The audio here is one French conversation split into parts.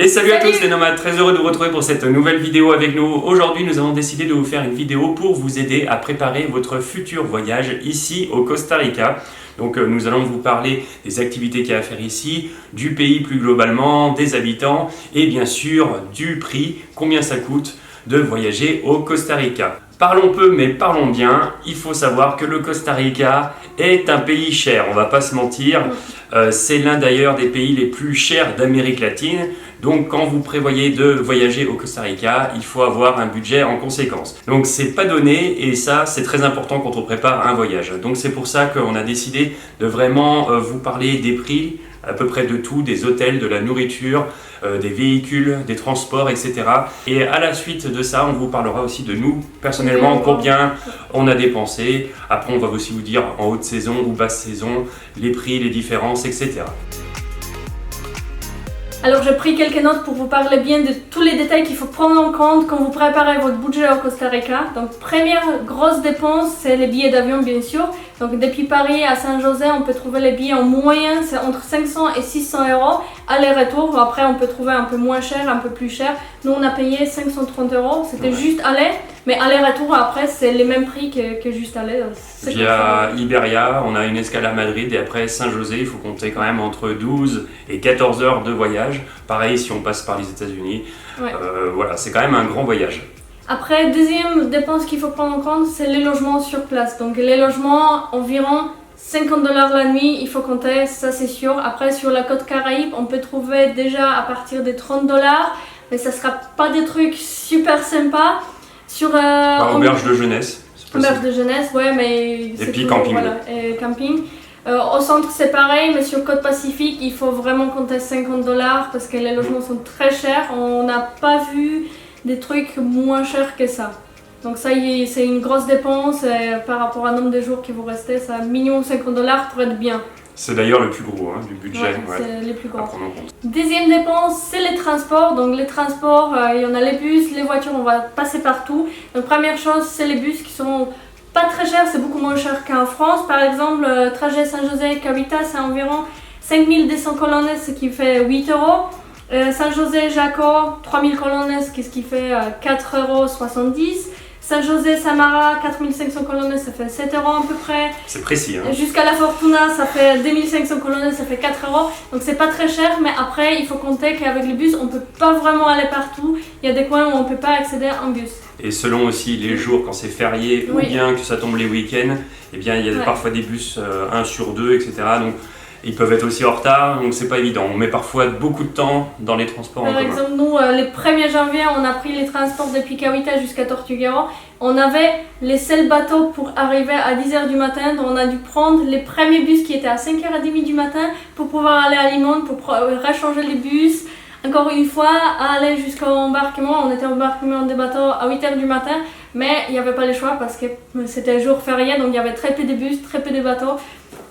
Et salut à tous les nomades, très heureux de vous retrouver pour cette nouvelle vidéo avec nous. Aujourd'hui, nous avons décidé de vous faire une vidéo pour vous aider à préparer votre futur voyage ici au Costa Rica. Donc nous allons vous parler des activités qu'il y a à faire ici, du pays plus globalement, des habitants et bien sûr du prix, combien ça coûte de voyager au Costa Rica. Parlons peu mais parlons bien, il faut savoir que le Costa Rica est un pays cher, on va pas se mentir. C'est l'un d'ailleurs des pays les plus chers d'Amérique latine. Donc quand vous prévoyez de voyager au Costa Rica, il faut avoir un budget en conséquence. Donc c'est pas donné et ça c'est très important quand on prépare un voyage. Donc c'est pour ça qu'on a décidé de vraiment vous parler des prix, à peu près de tout, des hôtels, de la nourriture, des véhicules, des transports, etc. Et à la suite de ça, on vous parlera aussi de nous, personnellement, combien on a dépensé. Après, on va aussi vous dire en haute saison ou basse saison, les prix, les différences, etc. Alors j'ai pris quelques notes pour vous parler bien de tous les détails qu'il faut prendre en compte quand vous préparez votre budget au Costa Rica. Donc première grosse dépense, c'est les billets d'avion bien sûr. Donc depuis Paris à Saint-José, on peut trouver les billets en moyenne, c'est entre 500 et 600 euros aller-retour. Après on peut trouver un peu moins cher, un peu plus cher. Nous on a payé 530 euros, c'était juste aller. Mais aller-retour après c'est les mêmes prix que juste aller. Via Iberia, on a une escale à Madrid et après Saint-José, il faut compter quand même entre 12 et 14 heures de voyage. Pareil si on passe par les États-Unis. Ouais. Voilà, c'est quand même un grand voyage. Après, deuxième dépense qu'il faut prendre en compte, c'est les logements sur place. Donc les logements, environ 50 $ la nuit, il faut compter, ça c'est sûr. Après, sur la côte Caraïbe, on peut trouver déjà à partir des 30 $, mais ça sera pas des trucs super sympas. Sur auberge de jeunesse. Auberge de jeunesse, ouais, mais et puis camping. Voilà, et camping. Au centre c'est pareil, mais sur côte Pacifique, il faut vraiment compter 50 $ parce que les logements sont très chers. On n'a pas vu des trucs moins chers que ça. Donc ça c'est une grosse dépense par rapport au nombre de jours qui vous restez, ça minimum 50 $ pour être bien. C'est d'ailleurs le plus gros du budget. Ouais, c'est les plus gros. À prendre en compte. Deuxième dépense, c'est les transports. Donc les transports, il y en a les bus, les voitures, on va passer partout. Donc première chose, c'est les bus qui sont pas très chers, c'est beaucoup moins cher qu'en France. Par exemple, trajet Saint-José-Cavita, c'est environ 5200 colones, ce qui fait 8 euros. Saint-José-Jaco, 3000 colones, ce qui fait 4,70 €. Saint-José-Samara, 4500 colones, ça fait 7 € à peu près. C'est précis. Hein. Jusqu'à La Fortuna, ça fait 2500 colones, ça fait 4 €. Donc c'est pas très cher, mais après, il faut compter qu'avec les bus, on peut pas vraiment aller partout. Il y a des coins où on peut pas accéder en bus. Et selon aussi les jours, quand c'est férié ou bien que ça tombe les week-ends, eh bien il y a parfois des bus 1 sur 2, etc. Donc ils peuvent être aussi en retard, donc c'est pas évident. On met parfois beaucoup de temps dans les transports en commun. Par exemple, nous, les 1er janvier, on a pris les transports depuis Cavita jusqu'à Tortuguero. On avait les seuls bateaux pour arriver à 10 h du matin. Donc on a dû prendre les premiers bus qui étaient à 5h30 du matin pour pouvoir aller à Limón, pour rechanger les bus. Encore une fois, à aller jusqu'au embarquement, on était au embarquement des bateaux à 8 h du matin, mais il n'y avait pas le choix parce que c'était jour férié, donc il y avait très peu de bus, très peu de bateaux.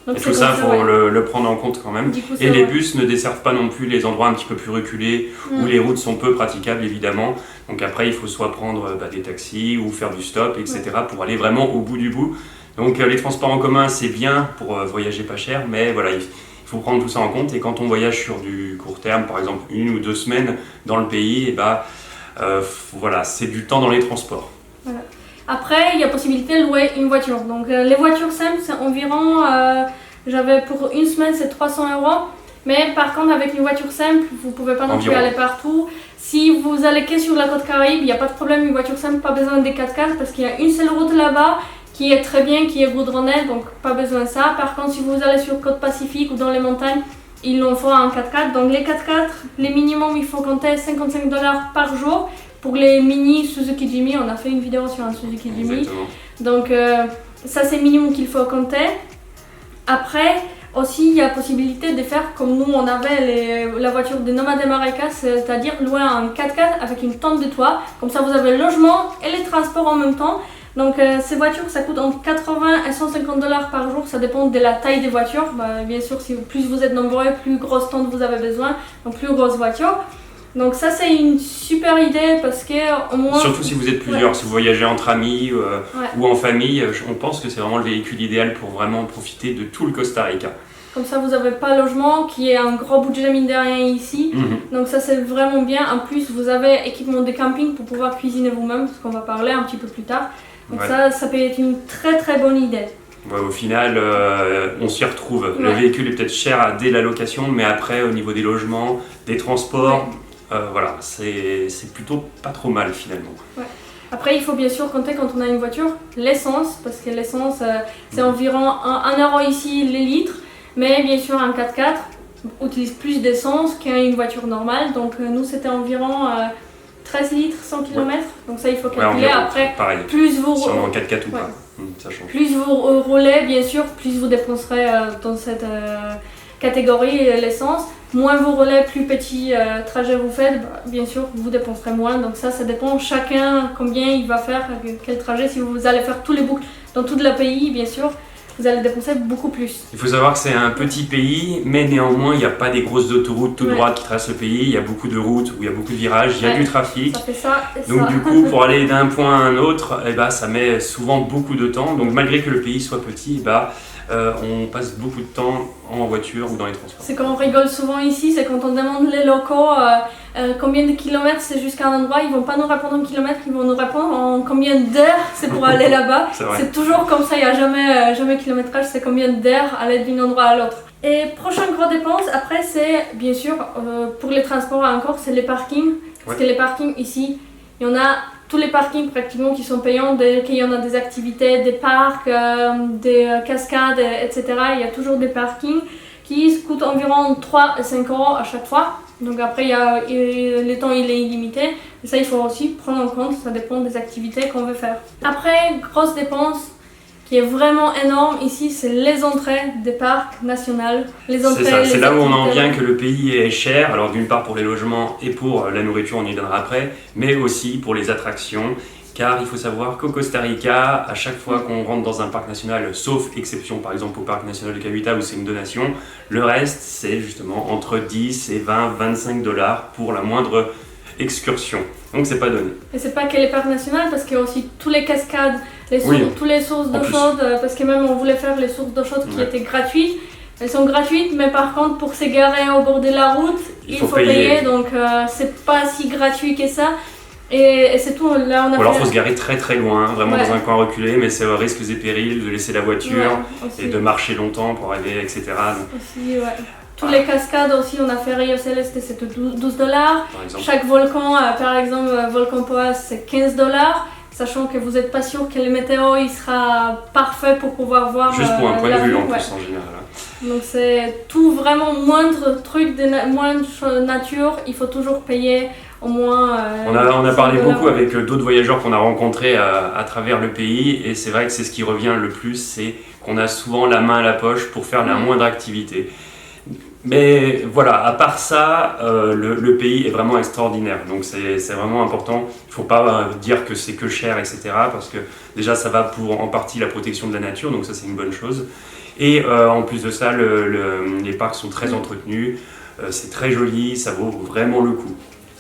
Donc et tout ça, il faut le prendre en compte quand même. Coup, et les bus ne desservent pas non plus les endroits un petit peu plus reculés, où les routes sont peu praticables évidemment. Donc après, il faut soit prendre des taxis ou faire du stop, etc. pour aller vraiment au bout du bout. Donc les transports en commun, c'est bien pour voyager pas cher, mais voilà, il faut prendre tout ça en compte. Et quand on voyage sur du court terme, par exemple 1 ou 2 semaines dans le pays, voilà, c'est du temps dans les transports. Voilà. Après, il y a possibilité de louer une voiture. Donc les voitures simples, c'est environ, j'avais pour une semaine, c'est 300 €. Mais par contre, avec une voiture simple, vous ne pouvez pas non plus aller partout. Si vous allez que sur la côte Caraïbe, il n'y a pas de problème, une voiture simple, pas besoin des 4x4 parce qu'il y a une seule route là-bas qui est très bien, qui est goudronnée, donc pas besoin de ça. Par contre, si vous allez sur côte Pacifique ou dans les montagnes, il en faut un 4x4. Donc les 4x4, les minimums, il faut compter 55 $ par jour. Pour les mini Suzuki Jimmy, on a fait une vidéo sur un Suzuki Jimmy. Exactement. Donc ça c'est le minimum qu'il faut compter. Après aussi il y a possibilité de faire comme nous on avait la voiture des Nomades Maracas, c'est-à-dire louer un 4x4 avec une tente de toit. Comme ça vous avez le logement et les transports en même temps. Donc ces voitures ça coûte entre 80 et 150 $ par jour, ça dépend de la taille des voitures. Bien sûr si plus vous êtes nombreux, plus grosse tente vous avez besoin, donc plus grosse voiture. Donc ça c'est une super idée parce que au moins... Surtout si vous êtes plusieurs, si vous voyagez entre amis ou en famille, on pense que c'est vraiment le véhicule idéal pour vraiment profiter de tout le Costa Rica. Comme ça, vous n'avez pas logement, qui est un gros budget mine de rien ici. Donc ça, c'est vraiment bien. En plus, vous avez équipement de camping pour pouvoir cuisiner vous-même, ce qu'on va parler un petit peu plus tard. Donc ça peut être une très très bonne idée. Ouais, au final, on s'y retrouve. Le véhicule est peut-être cher dès la location, mais après, au niveau des logements, des transports, voilà, c'est plutôt pas trop mal finalement. Ouais. Après, il faut bien sûr compter quand on a une voiture, l'essence, parce que l'essence, c'est environ 1 euro ici les litres. Mais bien sûr, un 4x4 utilise plus d'essence qu'une voiture normale. Donc nous, c'était environ 13 litres 100 km. Donc ça, il faut calculer. Après, pareil. Plus vous... Si on est en 4x4 ou pas, ça change. Plus vous roulez, bien sûr, plus vous dépenserez dans cette catégorie l'essence. Moins vous roulez, plus petit trajet vous faites, bien sûr, vous dépenserez moins. Donc ça dépend chacun combien il va faire, quel trajet. Si vous allez faire tous les boucles dans tout le pays, bien sûr, vous allez dépenser beaucoup plus. Il faut savoir que c'est un petit pays, mais néanmoins, il n'y a pas des grosses autoroutes tout droites qui traversent le pays. Il y a beaucoup de routes où il y a beaucoup de virages, il y a du trafic. Ça fait ça et donc du coup, pour aller d'un point à un autre, ça met souvent beaucoup de temps. Donc malgré que le pays soit petit, on passe beaucoup de temps en voiture ou dans les transports. C'est qu'on rigole souvent ici, c'est quand on demande les locaux combien de kilomètres c'est jusqu'à un endroit, ils vont pas nous répondre en kilomètres, ils vont nous répondre en combien d'heures c'est pour aller là-bas. C'est toujours comme ça, il n'y a jamais kilométrage, c'est combien d'heures aller d'un endroit à l'autre. Et prochaine grosse dépense, après c'est bien sûr pour les transports encore, c'est les parkings. Parce que les parkings ici, il y en a tous les parkings pratiquement qui sont payants, dès qu'il y en a des activités, des parcs, des cascades, etc. Il y a toujours des parkings qui coûtent environ 3 à 5 euros à chaque fois. Donc après, le temps il est illimité. Et ça, il faut aussi prendre en compte, ça dépend des activités qu'on veut faire. Après, grosse dépense qui est vraiment énorme ici, c'est les entrées des parcs nationaux. C'est là où on en vient que le pays est cher. Alors d'une part pour les logements et pour la nourriture, on y viendra après, mais aussi pour les attractions. Car il faut savoir qu'au Costa Rica, à chaque fois qu'on rentre dans un parc national, sauf exception par exemple au parc national de Cahuita où c'est une donation, le reste c'est justement entre 10 et 20, 25 $ pour la moindre excursion. Donc c'est pas donné. Et c'est pas que les parcs nationaux, parce qu'il y a aussi tous les cascades, tous les sources d'eau chaude, parce que même on voulait faire les sources d'eau chaude qui étaient gratuites. Elles sont gratuites, mais par contre pour s'égarer au bord de la route, il faut payer. Donc c'est pas si gratuit que ça. Et c'est tout. Là, on a alors il faut se garer très très loin, vraiment dans un coin reculé, mais c'est risques et périls de laisser la voiture et de marcher longtemps pour arriver, etc. Donc... Aussi, Toutes les cascades aussi, on a fait Rio Celeste, c'était 12 $. Chaque volcan, par exemple, Volcan Poas, c'est 15 $. Sachant que vous n'êtes pas sûr que le météo il sera parfait pour pouvoir voir. Juste pour un point de vue en plus en général. Donc c'est tout vraiment moindre truc moindre nature, il faut toujours payer au moins. On a parlé beaucoup avec d'autres voyageurs qu'on a rencontrés à travers le pays et c'est vrai que c'est ce qui revient le plus, c'est qu'on a souvent la main à la poche pour faire la moindre activité. Mais voilà, à part ça, le pays est vraiment extraordinaire, donc c'est vraiment important. Il ne faut pas dire que c'est que cher, etc. Parce que déjà ça va pour en partie la protection de la nature, donc ça c'est une bonne chose. Et en plus de ça, les parcs sont très entretenus, c'est très joli, ça vaut vraiment le coup.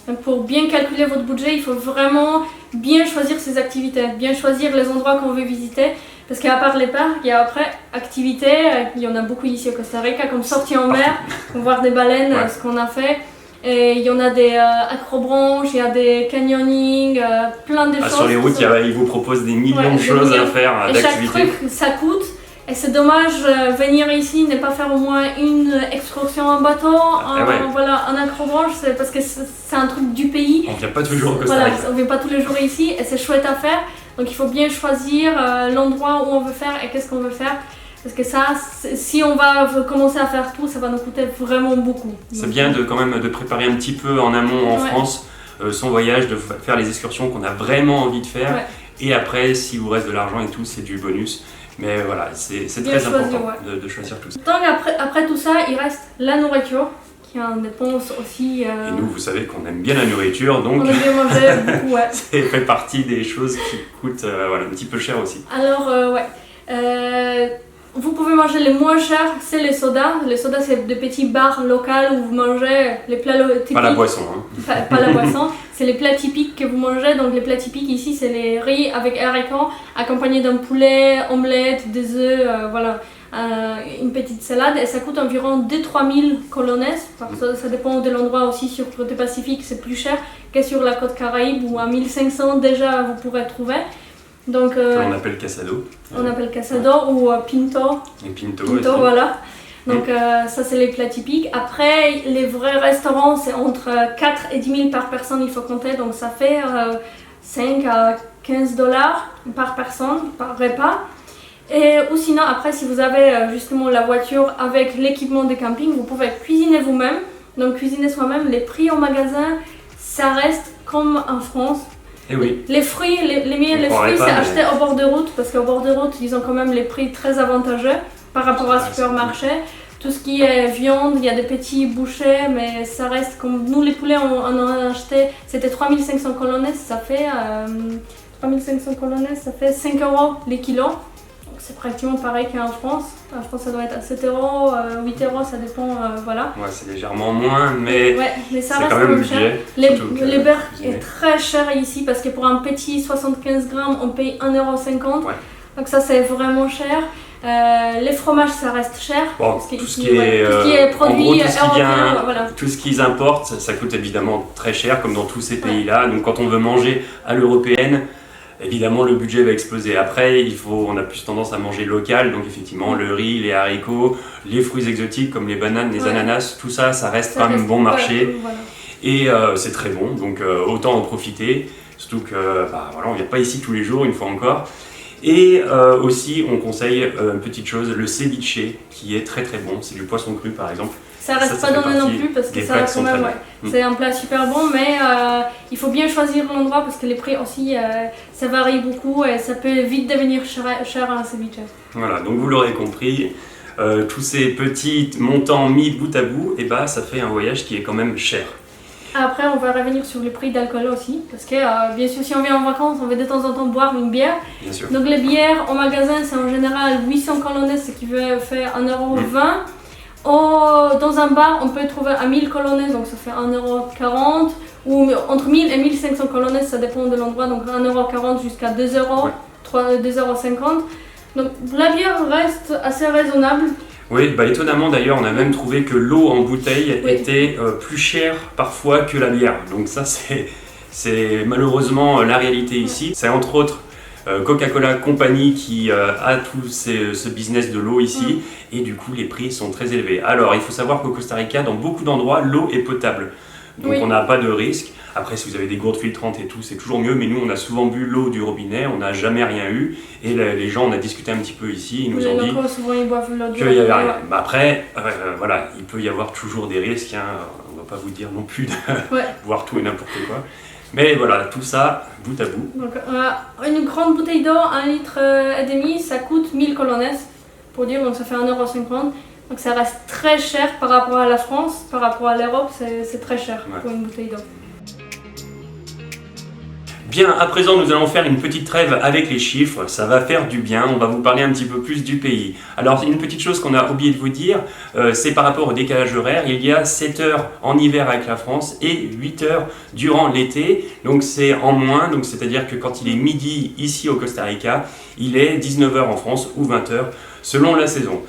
Donc pour bien calculer votre budget, il faut vraiment bien choisir ses activités, bien choisir les endroits qu'on veut visiter. Parce qu'à part les parcs, il y a après activités, il y en a beaucoup ici au Costa Rica, comme sortie en mer, voir des baleines, ce qu'on a fait. Et il y en a des acrobranches, il y a des canyoning, plein de choses. Sur les routes, ils vous proposent des millions de choses à faire, d'activités. Et chaque truc, ça coûte. Et c'est dommage venir ici, ne pas faire au moins une excursion en bateau, en acrobranche, parce que c'est un truc du pays. On ne vient pas tous les jours au Costa Rica. On ne vient pas tous les jours ici et c'est chouette à faire. Donc il faut bien choisir l'endroit où on veut faire et qu'est-ce qu'on veut faire. Parce que ça, si on va commencer à faire tout, ça va nous coûter vraiment beaucoup. C'est bien quand même de préparer un petit peu en amont en France son voyage, de faire les excursions qu'on a vraiment envie de faire. Et après, si vous reste de l'argent et tout, c'est du bonus. Mais voilà, c'est très important de choisir tout ça. Donc après tout ça, il reste la nourriture, qui en dépense aussi. Et nous, vous savez qu'on aime bien la nourriture, donc on aime bien manger beaucoup, ça fait partie des choses qui coûtent un petit peu cher aussi. Alors, vous pouvez manger les moins chers, c'est les sodas. Les sodas, c'est des petits bars locaux où vous mangez les plats typiques. Pas la boisson. Pas la boisson, c'est les plats typiques que vous mangez. Donc les plats typiques ici, c'est les riz avec haricots, accompagnés d'un poulet, omelette, des œufs, une petite salade et ça coûte environ 2-3 000 colones. Ça dépend de l'endroit aussi. Sur côté Pacifique, c'est plus cher que sur la côte Caraïbe où à 1500 déjà vous pourrez trouver. Donc, on appelle casado. On appelle casado ou pinto. Et pinto voilà. Donc ça c'est les plats typiques. Après les vrais restaurants c'est entre 4 et 10 000 par personne il faut compter. Donc ça fait 5 à 15 $ par personne, par repas. Ou sinon après si vous avez justement la voiture avec l'équipement de camping, vous pouvez cuisiner vous-même. Donc cuisiner soi-même, les prix au magasin ça reste comme en France. Et oui. Les fruits, les fruits c'est acheté au bord de route parce qu'au bord de route ils ont quand même les prix très avantageux par rapport à supermarché. Tout ce qui est viande, il y a des petits bouchers, mais ça reste comme nous les poulets on en a acheté, c'était 3500 colones, ça fait 3500 colones, ça fait 5 € les kilos. C'est pratiquement pareil qu'en France. En France, ça doit être à 7 €, 8 €, ça dépend, voilà. Ouais, c'est légèrement moins, mais, mais ça c'est reste quand même cher. Le beurre est très cher ici parce que pour un petit 75 grammes, on paye 1,50 €. Ouais. Donc ça, c'est vraiment cher. Les fromages, ça reste cher. Bon, parce que tout ce qui est produit européen, voilà. tout ce qu'ils importent, ça coûte évidemment très cher, comme dans tous ces pays-là. Donc quand on veut manger à l'européenne, évidemment le budget va exploser. Après, on a plus tendance à manger local, donc effectivement le riz, les haricots, les fruits exotiques comme les bananes, les ananas, tout ça, ça reste quand même bon marché. Voilà. Et c'est très bon, donc autant en profiter. Surtout que voilà, on ne vient pas ici tous les jours, une fois encore. Et aussi, on conseille une petite chose, le ceviche, qui est très très bon. C'est du poisson cru par exemple. Ça reste pas donné non plus parce que ça quand même, c'est un plat super bon, mais il faut bien choisir l'endroit parce que les prix aussi, ça varie beaucoup et ça peut vite devenir cher un ceviche. Voilà, donc vous l'aurez compris, tous ces petits montants mis bout à bout, et ça fait un voyage qui est quand même cher. Après, on va revenir sur les prix d'alcool aussi, parce que bien sûr, si on vient en vacances, on veut de temps en temps boire une bière. Bien sûr. Donc les bières au magasin, c'est en général 800 colones, ce qui veut faire 1,20 €. Dans un bar, on peut trouver à 1000 colones, donc ça fait 1,40 €, ou entre 1000 et 1500 colones, ça dépend de l'endroit, donc 1,40 € jusqu'à 2 €, 2,50 €. Donc la bière reste assez raisonnable. Oui, étonnamment d'ailleurs, on a même trouvé que l'eau en bouteille était plus chère parfois que la bière. Donc ça, c'est malheureusement la réalité ici. C'est entre autres Coca-Cola Company qui a tout ce business de l'eau ici, et du coup les prix sont très élevés. Alors il faut savoir qu'au Costa Rica, dans beaucoup d'endroits, l'eau est potable. Donc on n'a pas de risque. Après, si vous avez des gourdes filtrantes et tout, c'est toujours mieux. Mais nous, on a souvent bu l'eau du robinet, on n'a jamais rien eu. Et les gens, on a discuté un petit peu ici, ils nous ont dit souvent, ils boivent l'eau qu'il n'y avait rien. Après, voilà, il peut y avoir toujours des risques. On ne va pas vous dire non plus de boire tout et n'importe quoi. Mais voilà, tout ça, bout à bout. Donc, une grande bouteille d'eau, 1,5 litres, ça coûte 1000 colones. Pour dire, donc ça fait 1,50 €. Donc ça reste très cher par rapport à la France, par rapport à l'Europe, c'est très cher pour une bouteille d'eau. Bien, à présent nous allons faire une petite trêve avec les chiffres, ça va faire du bien, on va vous parler un petit peu plus du pays. Alors une petite chose qu'on a oublié de vous dire, c'est par rapport au décalage horaire, il y a 7 heures en hiver avec la France et 8 heures durant l'été, donc c'est en moins, donc c'est-à-dire que quand il est midi ici au Costa Rica, il est 19 heures en France ou 20 heures selon la saison.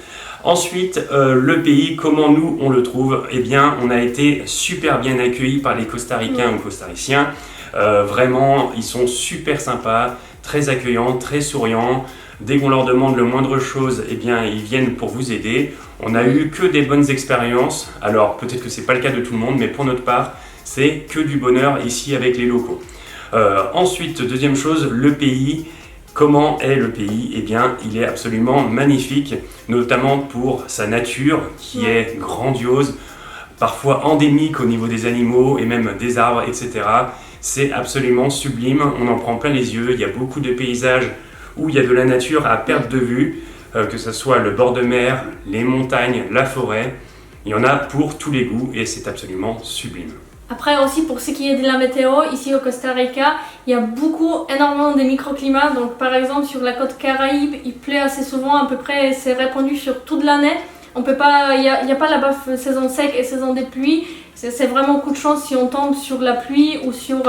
Ensuite, le pays, comment nous on le trouve? Eh bien, on a été super bien accueillis par les Costaricains ou Costariciens. Vraiment, ils sont super sympas, très accueillants, très souriants. Dès qu'on leur demande le moindre chose, eh bien, ils viennent pour vous aider. On n'a eu que des bonnes expériences. Alors, peut-être que ce n'est pas le cas de tout le monde, mais pour notre part, c'est que du bonheur ici avec les locaux. Ensuite, deuxième chose, le pays. Comment est le pays? Eh bien, il est absolument magnifique, notamment pour sa nature qui est grandiose, parfois endémique au niveau des animaux et même des arbres, etc. C'est absolument sublime, on en prend plein les yeux. Il y a beaucoup de paysages où il y a de la nature à perte de vue, que ce soit le bord de mer, les montagnes, la forêt. Il y en a pour tous les goûts et c'est absolument sublime. Après aussi pour ce qui est de la météo, ici au Costa Rica, il y a énormément de microclimats. Donc par exemple sur la côte Caraïbe, il pleut assez souvent, à peu près c'est répandu sur toute l'année. Il n'y a pas là-bas saison sec et saison des pluies. C'est vraiment coup de chance si on tombe sur la pluie ou sur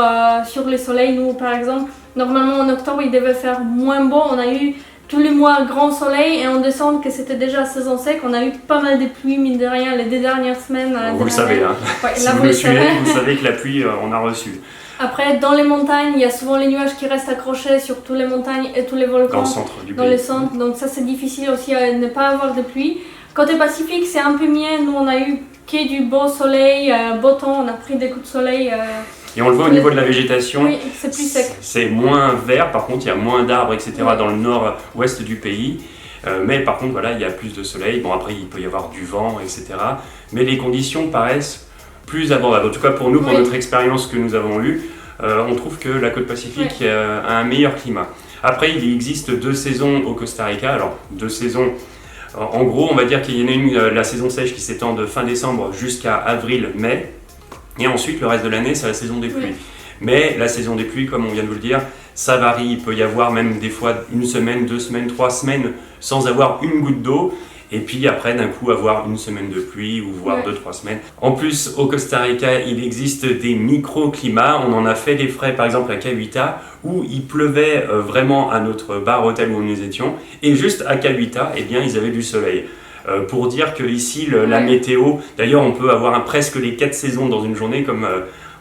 les soleils. Nous par exemple, normalement en octobre il devait faire moins beau. On a eu tous les mois grand soleil et en décembre que c'était déjà saison sec, on a eu pas mal de pluie mine de rien les 2 dernières semaines. Vous le savez, hein. Ouais, si là, vous le suivez, vous savez que la pluie, on a reçu. Après, dans les montagnes, il y a souvent les nuages qui restent accrochés sur toutes les montagnes et tous les volcans. Dans le centre du pays. Dans les centres, donc ça c'est difficile aussi à ne pas avoir de pluie. Côté Pacifique, c'est un peu mieux. Nous, on a eu que du beau soleil, beau temps, on a pris des coups de soleil. Et on le voit au niveau de la végétation, oui, c'est plus sec. C'est moins vert, par contre il y a moins d'arbres, etc. dans le nord-ouest du pays. Mais par contre, voilà, il y a plus de soleil. Bon, après, il peut y avoir du vent, etc. Mais les conditions paraissent plus abordables. En tout cas, pour nous, pour notre expérience que nous avons eue, on trouve que la côte pacifique a un meilleur climat. Après, il existe 2 saisons au Costa Rica. Alors, 2 saisons... En gros, on va dire qu'il y en a une, la saison sèche qui s'étend de fin décembre jusqu'à avril-mai. Et ensuite, le reste de l'année, c'est la saison des pluies. Mais la saison des pluies, comme on vient de vous le dire, ça varie. Il peut y avoir même des fois 1 semaine, 2 semaines, 3 semaines sans avoir une goutte d'eau. Et puis après, d'un coup, avoir 1 semaine de pluie ou voire 2-3 semaines. En plus, au Costa Rica, il existe des microclimats. On en a fait des frais, par exemple à Cahuita, où il pleuvait vraiment à notre bar hôtel où nous étions. Et juste à Cahuita, eh bien, ils avaient du soleil. Pour dire qu'ici, la météo, d'ailleurs, on peut avoir presque les 4 saisons dans une journée, comme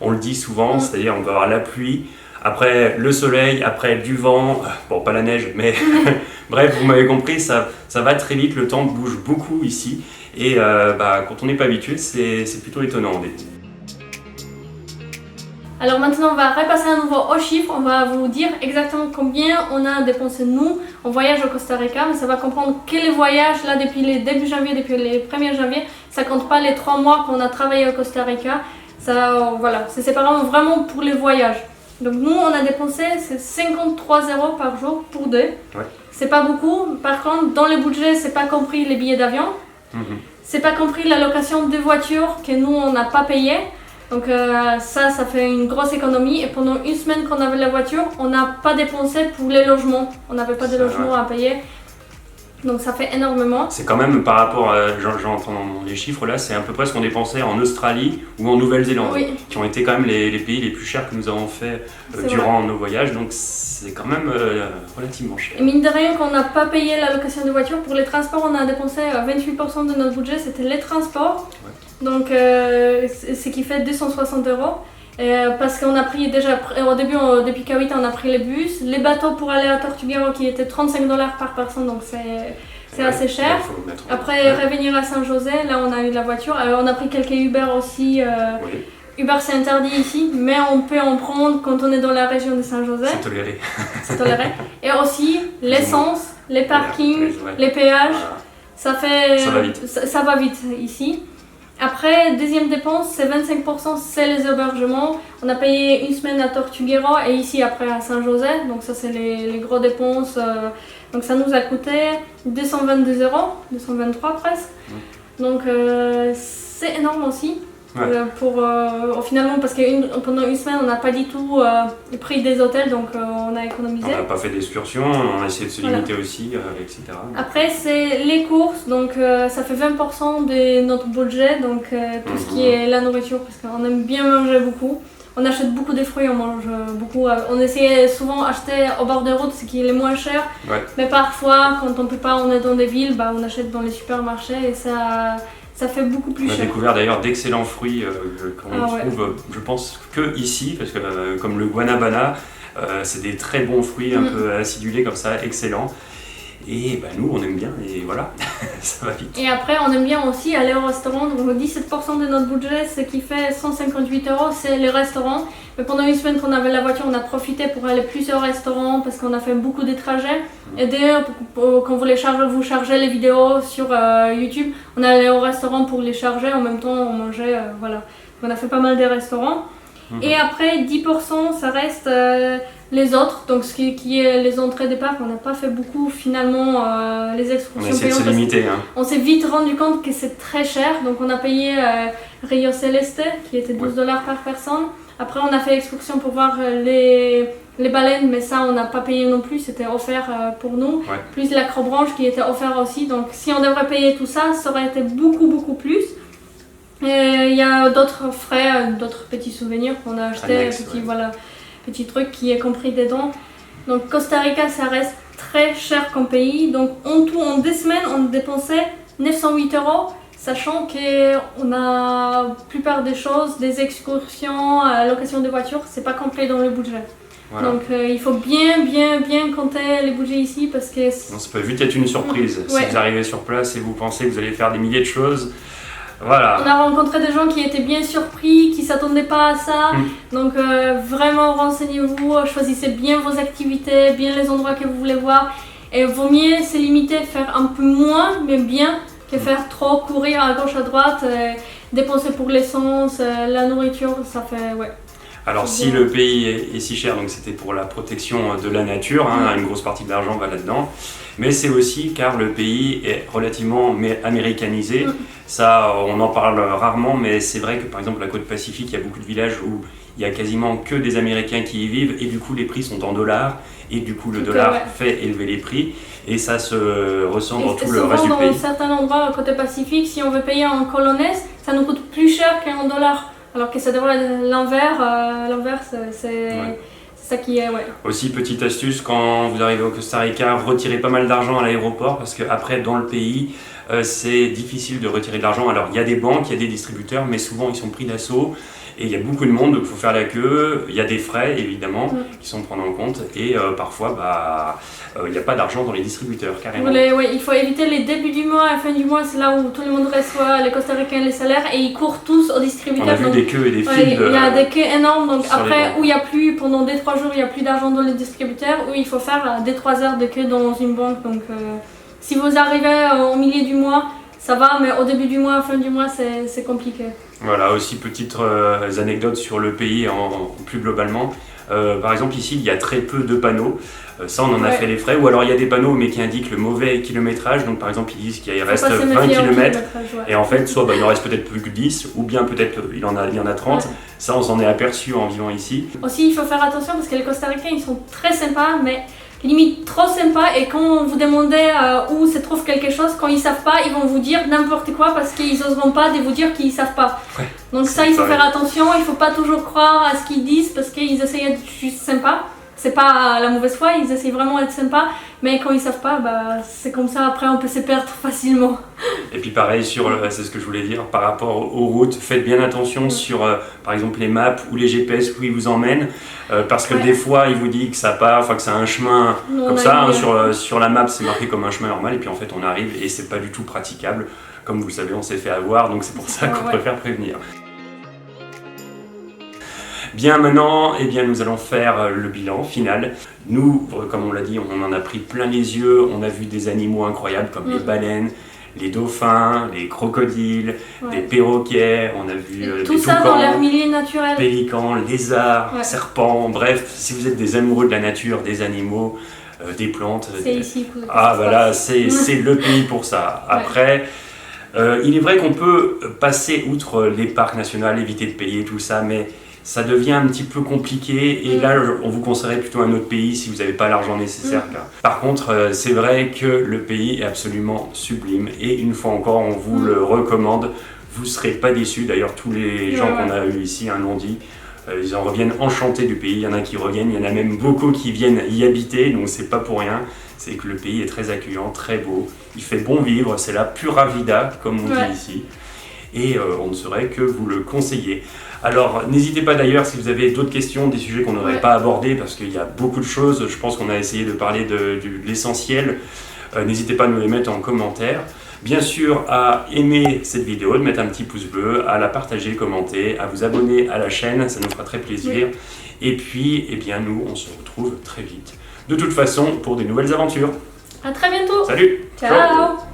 on le dit souvent, c'est-à-dire on peut avoir la pluie, après le soleil, après du vent, bon, pas la neige, mais bref, vous m'avez compris, ça va très vite, le temps bouge beaucoup ici, et quand on n'est pas habitué, c'est plutôt étonnant. Alors maintenant, on va repasser à nouveau aux chiffres. On va vous dire exactement combien on a dépensé nous en voyage au Costa Rica. Mais ça va comprendre que les voyages, là, depuis les début janvier, depuis les 1er janvier, ça compte pas les 3 mois qu'on a travaillé au Costa Rica. Ça, voilà, c'est séparément vraiment pour les voyages. Donc nous, on a dépensé 53 € par jour pour 2. Ouais. C'est pas beaucoup. Par contre, dans le budget, c'est pas compris les billets d'avion. C'est pas compris la location de voitures que nous, on n'a pas payé. Donc ça fait une grosse économie. Et pendant 1 semaine qu'on avait la voiture, on n'a pas dépensé pour les logements. On n'avait pas de logement à payer. Donc ça fait énormément. C'est quand même par rapport à, j'entends les chiffres là, c'est à peu près ce qu'on dépensait en Australie ou en Nouvelle-Zélande, qui ont été quand même les pays les plus chers que nous avons fait durant nos voyages. Donc c'est quand même relativement cher. Et mine de rien, qu'on n'a pas payé la location de voiture, pour les transports, on a dépensé 28% de notre budget, c'était les transports. Donc ce qui fait 260 €. Parce qu'on a pris déjà, au début, depuis Cahuita, on a pris les bus, les bateaux pour aller à Tortuguero qui étaient 35 $ par personne, donc c'est assez cher. Après, revenir à San José, là on a eu la voiture. On a pris quelques Uber aussi. Uber c'est interdit ici, mais on peut en prendre quand on est dans la région de San José. C'est toléré. C'est toléré. Et aussi l'essence, les parkings, les péages. Ça va vite ici. Après, deuxième dépense, c'est 25%, c'est les hébergements. On a payé 1 semaine à Tortuguero et ici après à San José. Donc ça, c'est les gros dépenses. Donc ça nous a coûté 222 €, 223 presque. Donc c'est énorme aussi. Finalement, parce que pendant 1 semaine, on n'a pas du tout le prix des hôtels, donc on a économisé. On n'a pas fait d'excursion, on a essayé de se limiter aussi, etc. Après, c'est les courses, donc ça fait 20% de notre budget, donc tout ce qui est la nourriture, parce qu'on aime bien manger beaucoup. On achète beaucoup de fruits, on mange beaucoup. On essaie souvent d'acheter au bord de route, ce qui est le moins cher. Mais parfois, quand on ne peut pas, on est dans des villes, on achète dans les supermarchés et ça fait beaucoup plus cher. On a découvert d'ailleurs d'excellents fruits qu'on trouve, je pense, que ici, parce que comme le guanabana, c'est des très bons fruits, un peu acidulés comme ça, excellents. Et nous, on aime bien, et voilà, ça va vite. Et après, on aime bien aussi aller au restaurant. Donc 17% de notre budget, ce qui fait 158 €, c'est les restaurants. Mais pendant 1 semaine qu'on avait la voiture, on a profité pour aller plus au restaurant parce qu'on a fait beaucoup de trajets. Et d'ailleurs, quand vous chargez les vidéos sur YouTube, on allait au restaurant pour les charger. En même temps, on mangeait, voilà. On a fait pas mal de restaurants. Et après, 10%, ça reste les autres. Donc ce qui est les entrées des parcs, on n'a pas fait beaucoup finalement les excursions. On a essayé de se limiter. On s'est vite rendu compte que c'est très cher. Donc on a payé Rio Celeste, qui était 12 $ par personne. Après, on a fait excursion pour voir les baleines, mais ça, on n'a pas payé non plus, c'était offert pour nous. Plus l'acrobranche qui était offert aussi. Donc, si on devrait payer tout ça, ça aurait été beaucoup, beaucoup plus. Il y a d'autres frais, d'autres petits souvenirs qu'on a achetés, petits trucs qui est compris dedans. Donc, Costa Rica, ça reste très cher comme pays. Donc en tout, en 2 semaines, on dépensait 908 €, sachant qu'on a la plupart des choses, des excursions, location de voitures, c'est pas complet dans le budget. Voilà. Donc il faut bien compter les budgets ici parce que... Non, ça peut vite être une surprise. Si vous arrivez sur place et vous pensez que vous allez faire des milliers de choses, voilà. On a rencontré des gens qui étaient bien surpris, qui ne s'attendaient pas à ça. Donc vraiment renseignez-vous, choisissez bien vos activités, bien les endroits que vous voulez voir. Et vaut mieux se limiter, faire un peu moins, mais bien, que faire trop, courir à gauche, à droite, dépenser pour l'essence, la nourriture, ça fait... ouais. Alors si le pays est si cher, donc c'était pour la protection de la nature, hein, une grosse partie de l'argent va là-dedans, mais c'est aussi car le pays est relativement américanisé. Ça, on en parle rarement, mais c'est vrai que par exemple la côte Pacifique, il y a beaucoup de villages où il y a quasiment que des Américains qui y vivent et du coup les prix sont en dollars et du coup le dollar fait élever les prix et ça se ressent dans tout le reste du pays. Dans certains endroits côté Pacifique, si on veut payer en colonaise, ça nous coûte plus cher qu'en dollars. Alors que ça devrait être l'envers, c'est ça qui est, Aussi, petite astuce, quand vous arrivez au Costa Rica, retirez pas mal d'argent à l'aéroport parce qu'après, dans le pays, c'est difficile de retirer de l'argent. Alors, il y a des banques, il y a des distributeurs, mais souvent, ils sont pris d'assaut et il y a beaucoup de monde, donc il faut faire la queue. Il y a des frais, évidemment, qui sont pris en compte et parfois, il n'y a pas d'argent dans les distributeurs, carrément. Il faut éviter les débuts du mois et la fin du mois, c'est là où tout le monde reçoit, les Costaricains, les salaires, et ils courent tous aux distributeurs. On a vu des queues et des files. Il y a des queues énormes, donc après, où il n'y a plus, pendant 2-3 jours, il n'y a plus d'argent dans les distributeurs, où il faut faire 2-3 heures de queue dans une banque. Donc si vous arrivez au milieu du mois, ça va, mais au début du mois, fin du mois, c'est compliqué. Voilà, aussi petites anecdotes sur le pays plus globalement. Par exemple ici il y a très peu de panneaux, ça on en a fait les frais, ou alors il y a des panneaux mais qui indiquent le mauvais kilométrage, donc par exemple ils disent qu'il reste 20 km et en fait soit il en reste peut-être plus que 10 ou bien peut-être il y en a 30, ça on s'en est aperçu en vivant ici. Aussi il faut faire attention parce que les Costaricains ils sont très sympas mais limite trop sympa et quand vous demandez où se trouve quelque chose, quand ils savent pas, ils vont vous dire n'importe quoi parce qu'ils n'oseront pas de vous dire qu'ils savent pas. Donc ça il faut faire attention, il faut pas toujours croire à ce qu'ils disent parce qu'ils essayent d'être juste sympas. C'est pas la mauvaise foi, ils essayent vraiment d'être sympas, mais quand ils savent pas, c'est comme ça, après on peut se perdre facilement. Et puis pareil, c'est ce que je voulais dire, par rapport aux routes, faites bien attention sur par exemple les maps ou les GPS où ils vous emmènent, parce que des fois ils vous disent que ça part, que c'est un chemin comme ça, sur la map c'est marqué comme un chemin normal, et puis en fait on arrive et c'est pas du tout praticable, comme vous le savez on s'est fait avoir, donc c'est pour ça qu'on préfère prévenir. Bien maintenant, nous allons faire le bilan final. Nous, comme on l'a dit, on en a pris plein les yeux, on a vu des animaux incroyables comme les baleines, les dauphins, les crocodiles, des perroquets, on a vu des toucans, ça dans leur milieu naturel. Pélicans, lézards, serpents, bref, si vous êtes des amoureux de la nature, des animaux, des plantes, c'est ici. C'est le pays pour ça. Après, il est vrai qu'on peut passer outre les parcs nationaux, éviter de payer tout ça, mais ça devient un petit peu compliqué et là on vous conseillerait plutôt un autre pays si vous n'avez pas l'argent nécessaire. Par contre c'est vrai que le pays est absolument sublime et une fois encore on vous le recommande, vous ne serez pas déçus. D'ailleurs tous les gens qu'on a eu ici l'ont dit, ils en reviennent enchantés du pays, il y en a qui reviennent, il y en a même beaucoup qui viennent y habiter, donc c'est pas pour rien, c'est que le pays est très accueillant, très beau, il fait bon vivre, c'est la pura vida comme on dit ici. Et on ne saurait que vous le conseiller. Alors n'hésitez pas d'ailleurs si vous avez d'autres questions, des sujets qu'on n'aurait pas abordés parce qu'il y a beaucoup de choses, je pense qu'on a essayé de parler de l'essentiel, n'hésitez pas à nous les mettre en commentaire. Bien sûr à aimer cette vidéo, de mettre un petit pouce bleu, à la partager, commenter, à vous abonner à la chaîne, ça nous fera très plaisir. Et puis nous on se retrouve très vite. De toute façon pour des nouvelles aventures. À très bientôt. Salut. Ciao.